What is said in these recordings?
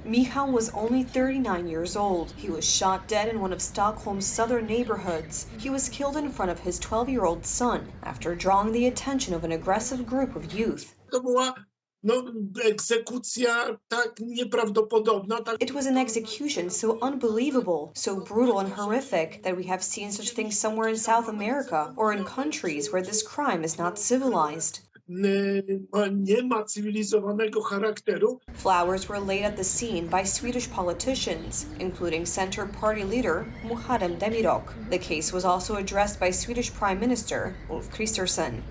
Michał was only 39 years old. He was shot dead in one of Stockholm's southern neighborhoods. He was killed in front of his 12-year-old son after drawing the attention of an aggressive group of youth. To była egzekucja tak nieprawdopodobna. It was an execution so unbelievable, so brutal and horrific that we have seen such things somewhere in South America or in countries where this crime is not civilized. Nie ma cywilizowanego charakteru. Flowers were laid at the scene by Swedish politicians, including Centre Party leader Muharrem Demirok. The case was also addressed by Swedish Prime Minister Ulf Kristersson.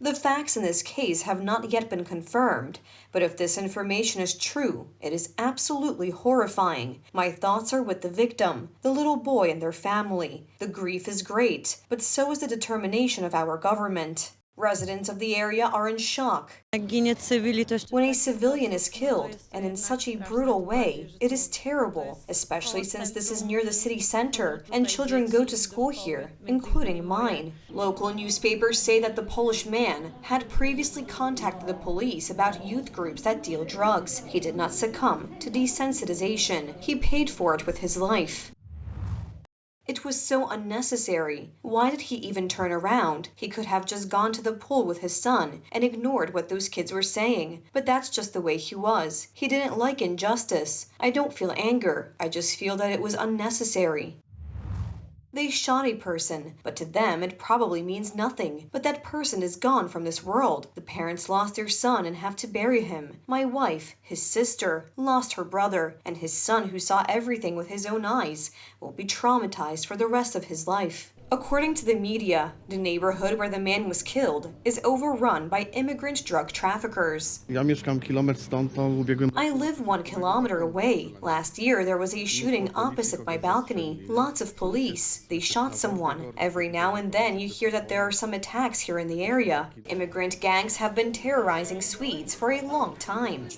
The facts in this case have not yet been confirmed, but if this information is true, it is absolutely horrifying. My thoughts are with the victim, the little boy and their family. The grief is great, but so is the determination of our government. Residents of the area are in shock. When a civilian is killed, and in such a brutal way, it is terrible, especially since this is near the city center, and children go to school here, including mine. Local newspapers say that the Polish man had previously contacted the police about youth groups that deal drugs. He did not succumb to desensitization. He paid for it with his life. It was so unnecessary. Why did he even turn around? He could have just gone to the pool with his son and ignored what those kids were saying. But that's just the way he was. He didn't like injustice. I don't feel anger. I just feel that it was unnecessary. They shot a person, but to them it probably means nothing. But that person is gone from this world. The parents lost their son and have to bury him. My wife, his sister, lost her brother, and his son, who saw everything with his own eyes, will be traumatized for the rest of his life. According to the media, the neighborhood where the man was killed is overrun by immigrant drug traffickers. I live 1 kilometer away. Last year, there was a shooting opposite my balcony. Lots of police. They shot someone. Every now and then, you hear that there are some attacks here in the area. Immigrant gangs have been terrorizing Swedes for a long time.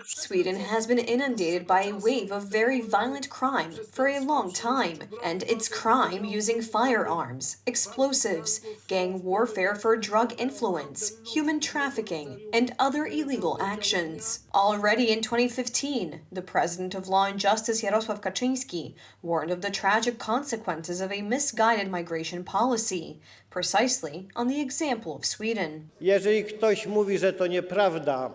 Sweden has been inundated by a wave of very violent crime for a long time. And it's crime using firearms, explosives, gang warfare for drug influence, human trafficking, and other illegal actions. Already in 2015, the president of Law and Justice Jarosław Kaczyński warned of the tragic consequences of a misguided migration policy, precisely on the example of Sweden. Jeżeli ktoś mówi, że to nieprawda,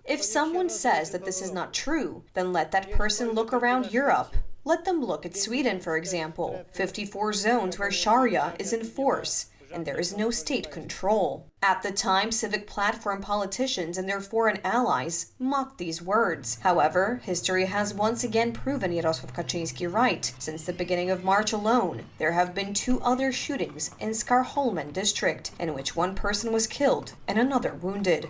if someone says that this is not true, then let that person look around Europe. Let them look at Sweden, for example, 54 zones where Sharia is in force, and there is no state control. At the time, civic platform politicians and their foreign allies mocked these words. However, history has once again proven Jarosław Kaczyński right. Since the beginning of March alone, there have been 2 other shootings in Stockholm district, in which 1 person was killed and another wounded.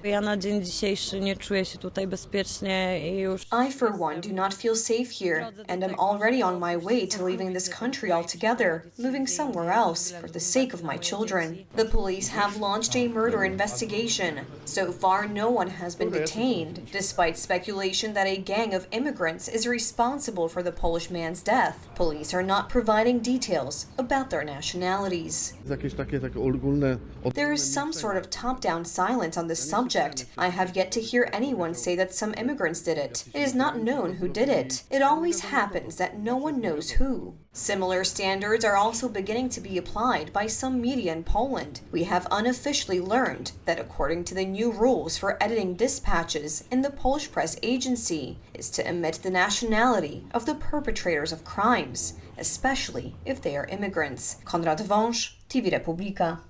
I, for one, do not feel safe here, and am already on my way to leaving this country altogether, moving somewhere else for the sake of my children. The police have launched a murder investigation. So far, no one has been detained, despite speculation that a gang of immigrants is responsible for the Polish man's death. Police are not providing details about their nationalities. There is some sort of top-down silence on this subject. I have yet to hear anyone say that some immigrants did it. It is not known who did it. It always happens that no one knows who. Similar standards are also beginning to be applied by some media in Poland. We have unofficially learned that according to the new rules for editing dispatches in the Polish press agency is to omit the nationality of the perpetrators of crimes, especially if they are immigrants. Konrad Wąż, TV Republika.